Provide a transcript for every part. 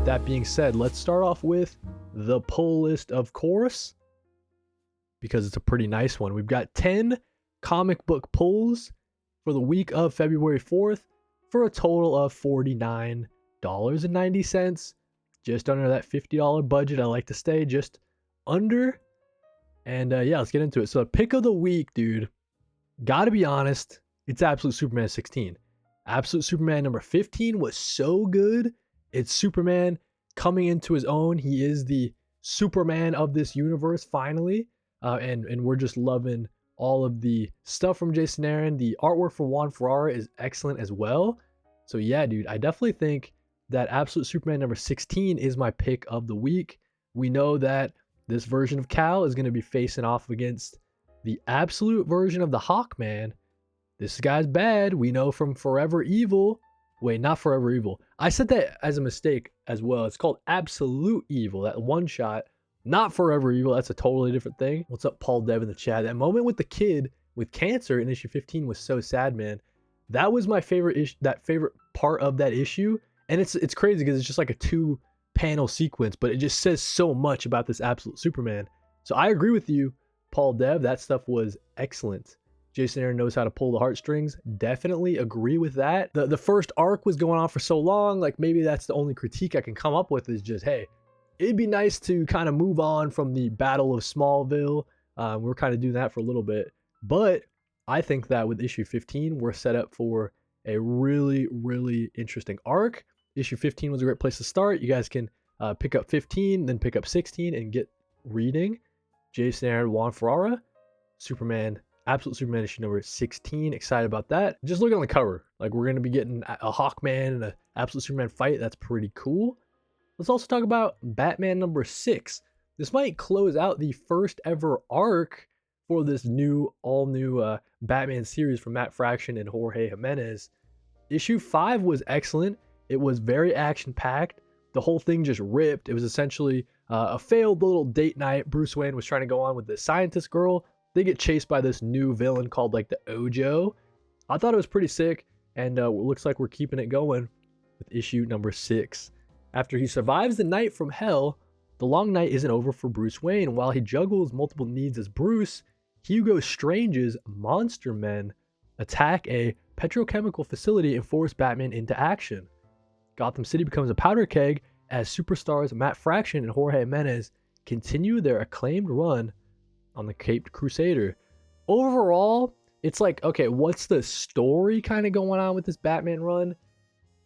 with that being said, let's start off with the pull list, of course, because it's a pretty nice one. We've got 10 comic book pulls for the week of February 4th for a total of $49.90. Just under that $50 budget. I like to stay just under. And yeah, let's get into it. So, pick of the week, dude. Gotta be honest, it's Absolute Superman 16. Absolute Superman number 15 was so good. It's Superman coming into his own. He is the Superman of this universe, finally. And we're just loving all of the stuff from Jason Aaron. The artwork from Juan Ferrara is excellent as well. So yeah, dude, I definitely think that Absolute Superman number 16 is my pick of the week. We know that this version of Cal is going to be facing off against the absolute version of the Hawkman. This guy's bad. We know from Forever Evil. Wait, not Forever Evil. I said that as a mistake as well. It's called Absolute Evil, that one shot. Not Forever Evil. That's a totally different thing. What's up, Paul Dev in the chat? That moment with the kid with cancer in issue 15 was so sad, man. That was my favorite issue, that favorite part of that issue. And it's crazy because it's just like a 2-panel sequence, but it just says so much about this Absolute Superman. So I agree with you, Paul Dev. That stuff was excellent. Jason Aaron knows how to pull the heartstrings. Definitely agree with that. The first arc was going on for so long. Like, maybe that's the only critique I can come up with is just, hey, it'd be nice to kind of move on from the Battle of Smallville. We're kind of doing that for a little bit. But I think that with issue 15, we're set up for a really, really interesting arc. Issue 15 was a great place to start. You guys can pick up 15, then pick up 16 and get reading. Jason Aaron, Juan Ferrara, Superman, Absolute Superman issue number 16. Excited about that. Just look on the cover. Like, we're going to be getting a Hawkman and an Absolute Superman fight. That's pretty cool. Let's also talk about Batman number 6. This might close out the first ever arc for this all new Batman series from Matt Fraction and Jorge Jimenez. Issue 5 was excellent. It was very action-packed. The whole thing just ripped. It was essentially a failed little date night Bruce Wayne was trying to go on with the scientist girl. They get chased by this new villain called like the Ojo. I thought it was pretty sick, and it looks like we're keeping it going with issue number 6. After he survives the night from hell, the long night isn't over for Bruce Wayne. While he juggles multiple needs as Bruce, Hugo Strange's monster men attack a petrochemical facility and force Batman into action. Gotham City becomes a powder keg as superstars Matt Fraction and Jorge Jimenez continue their acclaimed run on the Caped Crusader. Overall, it's like, okay, what's the story kind of going on with this Batman run?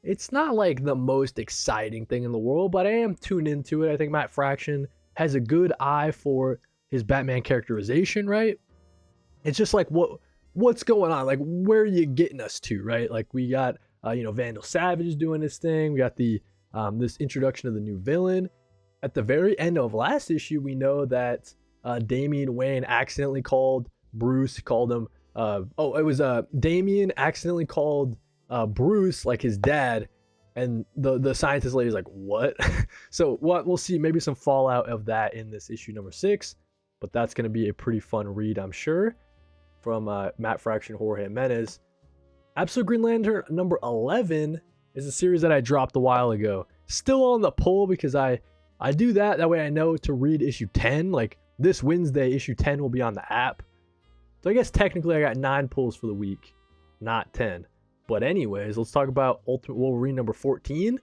It's not like the most exciting thing in the world, but I am tuned into it. I think Matt Fraction has a good eye for his Batman characterization, right? It's just like, what's going on? Like, where are you getting us to, right? Like, we got Vandal Savage doing this thing. We got the this introduction of the new villain. At the very end of last issue, we know that Damian Wayne accidentally called Bruce, called him Damian accidentally called Bruce like his dad, and the scientist lady's like, what? So we'll see maybe some fallout of that in this issue number 6, but that's going to be a pretty fun read, I'm sure, from Matt Fraction, Jorge Jimenez. Absolute Green Lantern number 11 is a series that I dropped a while ago. Still on the pull because I do that way I know to read issue 10. Like, this Wednesday, issue 10 will be on the app. So I guess technically I got 9 pulls for the week, not 10. But anyways, let's talk about Ultimate Wolverine number 14.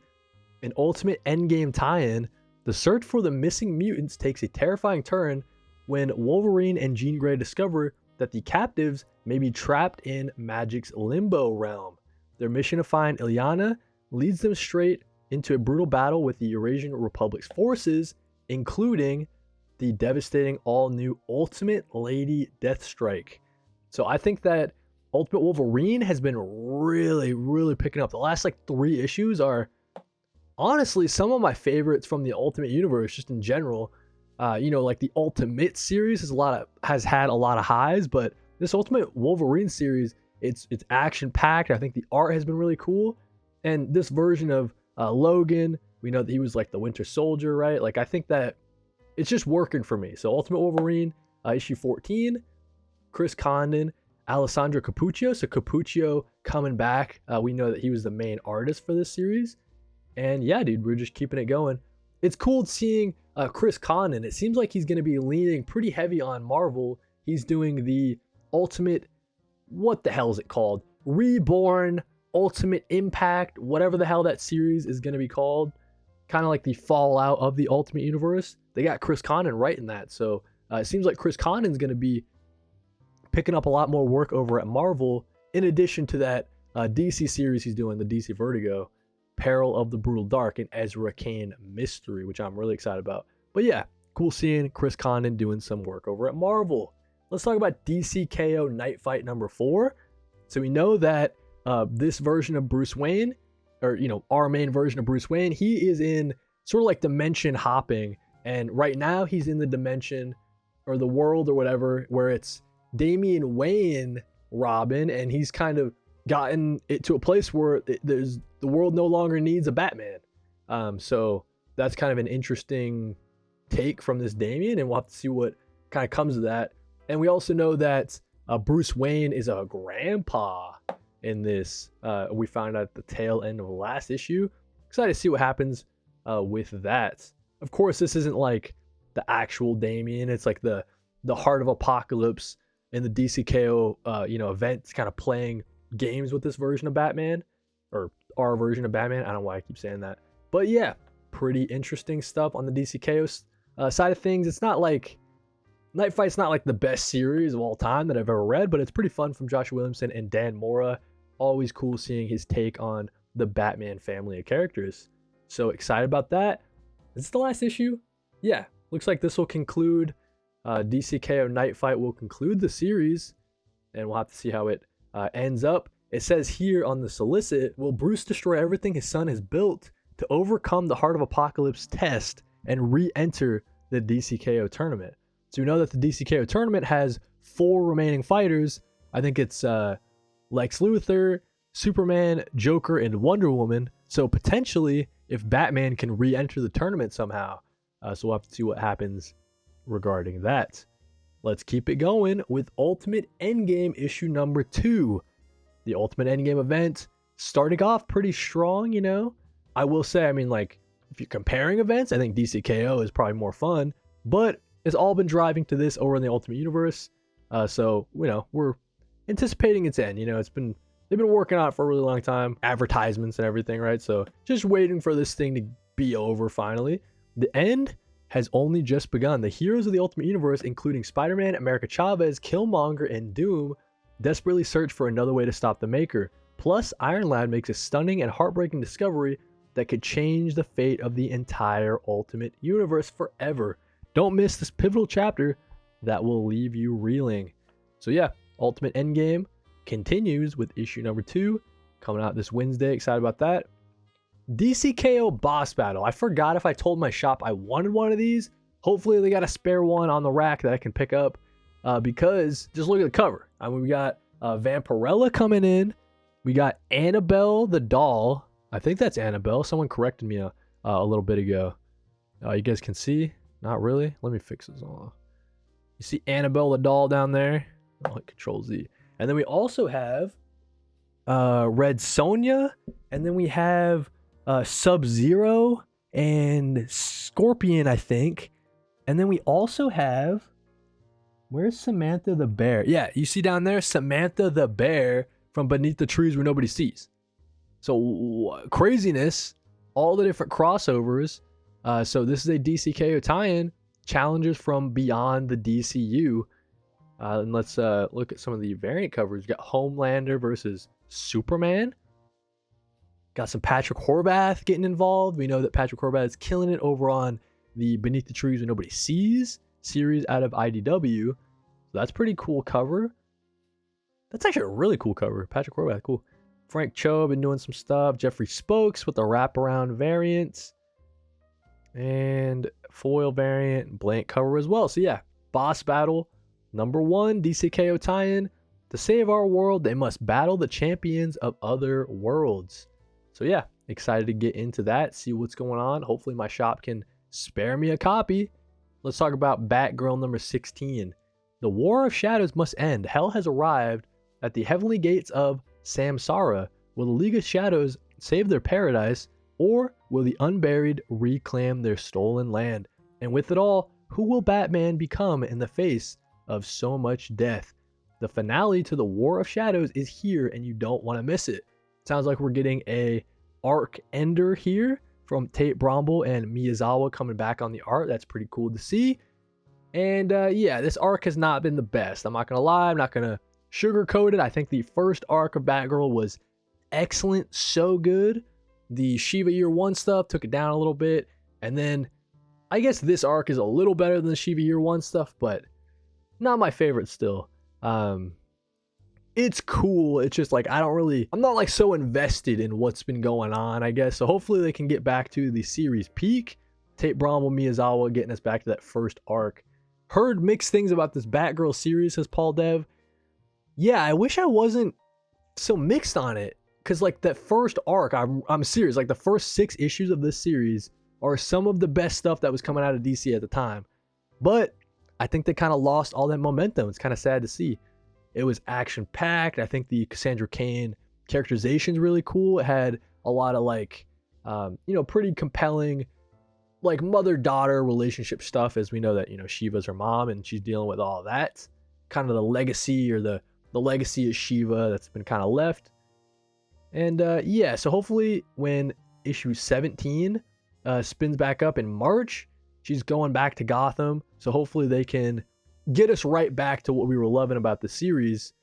An Ultimate Endgame tie-in. The search for the missing mutants takes a terrifying turn when Wolverine and Jean Grey discover that the captives may be trapped in Magic's limbo realm. Their mission to find Illyana leads them straight into a brutal battle with the Eurasian Republic's forces, including the devastating all-new Ultimate Lady Deathstrike. So I think that Ultimate Wolverine has been really, really picking up. The last like 3 issues are honestly some of my favorites from the Ultimate Universe, just in general. Like the Ultimate series has had a lot of highs, but this Ultimate Wolverine series, it's action-packed. I think the art has been really cool. And this version of Logan, we know that he was like the Winter Soldier, right? Like, I think that it's just working for me. So Ultimate Wolverine, issue 14, Chris Condon, Alessandro Cappuccio. So Cappuccio coming back. We know that he was the main artist for this series. And yeah, dude, we're just keeping it going. It's cool seeing Chris Condon. It seems like he's going to be leaning pretty heavy on Marvel. He's doing the Ultimate, what the hell is it called? Reborn, Ultimate Impact, whatever the hell that series is going to be called. Kind of like the fallout of the Ultimate Universe. They got Chris Condon writing that. So it seems like Chris Condon's going to be picking up a lot more work over at Marvel, in addition to that DC series he's doing, the DC Vertigo, Peril of the Brutal Dark, and Ezra Kane Mystery, which I'm really excited about. But yeah, cool seeing Chris Condon doing some work over at Marvel. Let's talk about DC KO Knightfight number 4. So we know that this version of Bruce Wayne, or our main version of Bruce Wayne, he is in sort of like dimension hopping, and right now he's in the dimension or the world or whatever where it's Damian Wayne Robin, and he's kind of gotten it to a place where the world no longer needs a Batman. So that's kind of an interesting take from this Damian, and we'll have to see what kind of comes of that. And we also know that Bruce Wayne is a grandpa in this. We found out at the tail end of the last issue. Excited to see what happens with that. Of course, this isn't like the actual Damian. It's like the Heart of Apocalypse in the DCKO event, kind of playing games with this version of Batman, or our version of Batman. I don't know why I keep saying that, but yeah, pretty interesting stuff on the DCKO side of things. It's not like Knightfight's not like the best series of all time that I've ever read, but it's pretty fun from Josh Williamson and Dan Mora. Always cool seeing his take on the Batman family of characters. So excited about that. Is this the last issue? Yeah, looks like this will conclude. DCKO Knightfight will conclude the series, and we'll have to see how it ends up. It says here on the solicit, will Bruce destroy everything his son has built to overcome the Heart of Apocalypse test and re-enter the DCKO tournament? So we know that the DCKO tournament has 4 remaining fighters. I think it's Lex Luthor, Superman, Joker, and Wonder Woman. So potentially, if Batman can re-enter the tournament somehow. So we'll have to see what happens regarding that. Let's keep it going with Ultimate Endgame issue number 2. The Ultimate Endgame event starting off pretty strong, I will say, if you're comparing events, I think DCKO is probably more fun, but it's all been driving to this over in the Ultimate Universe. So, we're anticipating its end. They've been working on it for a really long time, advertisements and everything, right? So just waiting for this thing to be over finally. The end has only just begun. The heroes of the Ultimate Universe, including Spider-Man, America Chavez, Killmonger, and Doom, desperately search for another way to stop the Maker. Plus, Iron Lad makes a stunning and heartbreaking discovery that could change the fate of the entire Ultimate Universe forever. Don't miss this pivotal chapter that will leave you reeling. So yeah, Ultimate Endgame continues with issue number 2 coming out this Wednesday. Excited about that. DCKO Boss Battle. I forgot if I told my shop I wanted one of these. Hopefully they got a spare one on the rack that I can pick up, because just look at the cover. We got Vampirella coming in. We got Annabelle the doll. I think that's Annabelle. Someone corrected me a little bit ago. You guys can see? Not really. Let me fix this all. You see Annabelle the doll down there? I'll hit Control Z. And then we also have Red Sonja, and then we have Sub-Zero and Scorpion, I think. And then we also have, where's Samantha the Bear? Yeah, you see down there, Samantha the Bear from Beneath the Trees Where Nobody Sees. So craziness, all the different crossovers. So this is a DCKO tie-in, challenges from beyond the DCU. And let's look at some of the variant covers. We got Homelander versus Superman. Got some Patrick Horvath getting involved. We know that Patrick Horvath is killing it over on the Beneath the Trees Where Nobody Sees series out of IDW. So that's pretty cool cover. That's actually a really cool cover. Patrick Horvath, cool. Frank Cho been doing some stuff. Jeffrey Spokes with the wraparound variants. And foil variant, blank cover as well. So yeah, Boss Battle number 1, DCKO tie-in. To save our world, they must battle the champions of other worlds. So yeah, excited to get into that, see what's going on. Hopefully my shop can spare me a copy. Let's talk about Batgirl number 16. The War of Shadows must end. Hell has arrived at the heavenly gates of Samsara. Will the League of Shadows save their paradise, Or will the unburied reclaim their stolen land? And with it all, who will Batman become in the face of so much death? The finale to the War of Shadows is here, and you don't want to miss it. Sounds like we're getting a arc ender here from Tate Bromble and Miyazawa coming back on the art. That's pretty cool to see. And yeah, this arc has not been the best. I'm not going to lie. I'm not going to sugarcoat it. I think the first arc of Batgirl was excellent. So good. The Shiva Year 1 stuff took it down a little bit. And then I guess this arc is a little better than the Shiva Year 1 stuff, but not my favorite still. It's cool. It's just like, I'm not like so invested in what's been going on, I guess. So hopefully they can get back to the series peak. Tate Bromble, Miyazawa getting us back to that first arc. Heard mixed things about this Batgirl series, says Paul Dev. Yeah, I wish I wasn't so mixed on it. Because like that first arc, I'm serious. Like the first 6 issues of this series are some of the best stuff that was coming out of DC at the time. But I think they kind of lost all that momentum. It's kind of sad to see. It was action-packed. I think the Cassandra Cain characterization is really cool. It had a lot of like, pretty compelling, like mother-daughter relationship stuff, as we know that, Shiva's her mom and she's dealing with all of that. Kind of the legacy, or the legacy of Shiva that's been kind of left. And yeah, so hopefully when issue 17 spins back up in March, she's going back to Gotham. So hopefully they can get us right back to what we were loving about the series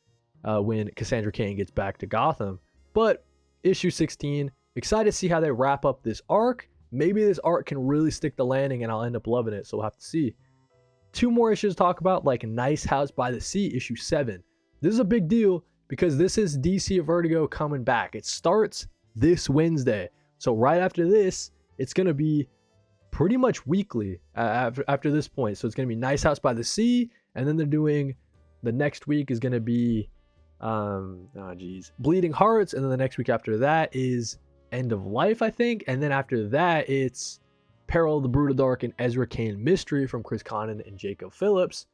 when Cassandra Cain gets back to Gotham. But issue 16, excited to see how they wrap up this arc. Maybe this arc can really stick the landing and I'll end up loving it. So we'll have to see. 2 more issues to talk about, like Nice House by the Sea, issue 7. This is a big deal because this is DC Vertigo coming back. It starts this Wednesday. So right after this, it's going to be pretty much weekly after this point. So it's going to be Nice House by the Sea. And then they're doing, the next week is going to be, Bleeding Hearts. And then the next week after that is End of Life, I think. And then after that, it's Peril of the Brood of Dark and Ezra Kane Mystery from Chris Connon and Jacob Phillips.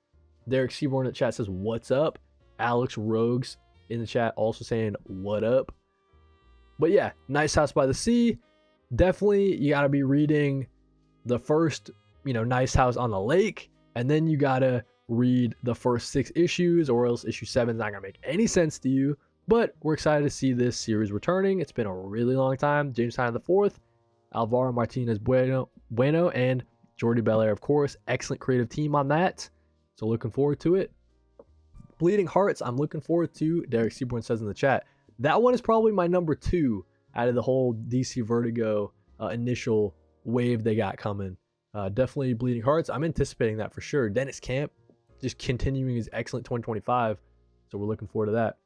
Derek Seaborn in the chat says, what's up? Alex Rogues in the chat also saying, what up? But yeah, Nice House by the Sea. Definitely, you got to be reading the first, Nice House on the Lake. And then you got to read the first 6 issues, or else issue 7 is not going to make any sense to you. But we're excited to see this series returning. It's been a really long time. James Tynion IV, Alvaro Martinez Bueno, and Jordi Belair, of course. Excellent creative team on that. So looking forward to it. Bleeding Hearts, I'm looking forward to. Derek Seaborn says in the chat, that one is probably my number 2 out of the whole DC Vertigo initial wave they got coming. Definitely Bleeding Hearts. I'm anticipating that for sure. Dennis Camp just continuing his excellent 2025. So we're looking forward to that.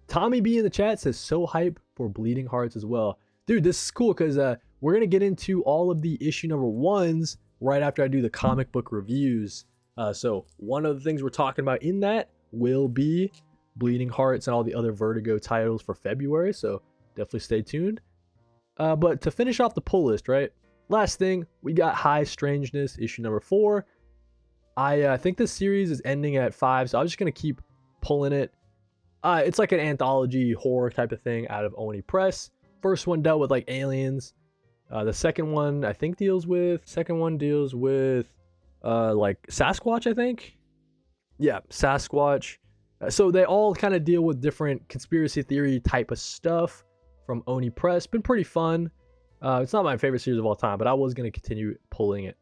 Tommy B in the chat says, so hype for Bleeding Hearts as well. Dude, this is cool because we're going to get into all of the issue number 1s right after I do the comic book reviews. So one of the things we're talking about in that will be Bleeding Hearts and all the other Vertigo titles for February. So definitely stay tuned. But to finish off the pull list, right? Last thing, we got High Strangeness, issue number 4. I think this series is ending at 5, so I'm just going to keep pulling it. It's like an anthology horror type of thing out of Oni Press. First one dealt with like aliens. The second one I think deals with like Sasquatch, I think. Yeah, Sasquatch. So they all kind of deal with different conspiracy theory type of stuff from Oni Press. Been pretty fun. It's not my favorite series of all time, but I was going to continue pulling it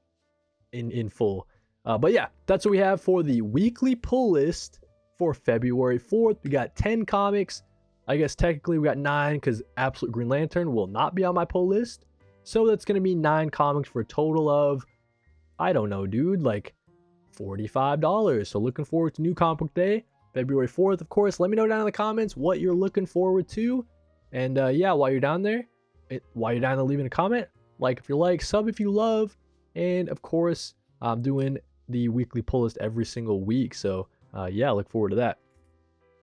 in full. But yeah, that's what we have for the weekly pull list for February 4th. We got 10 comics. I guess technically we got 9 because Absolute Green Lantern will not be on my pull list. So that's going to be 9 comics for a total of, I don't know, dude, like $45. So looking forward to New Comic Book Day, February 4th, of course. Let me know down in the comments what you're looking forward to. And yeah, while you're down there, leaving a comment, like if you like, sub if you love. And of course, I'm doing the weekly pull list every single week. So yeah, look forward to that.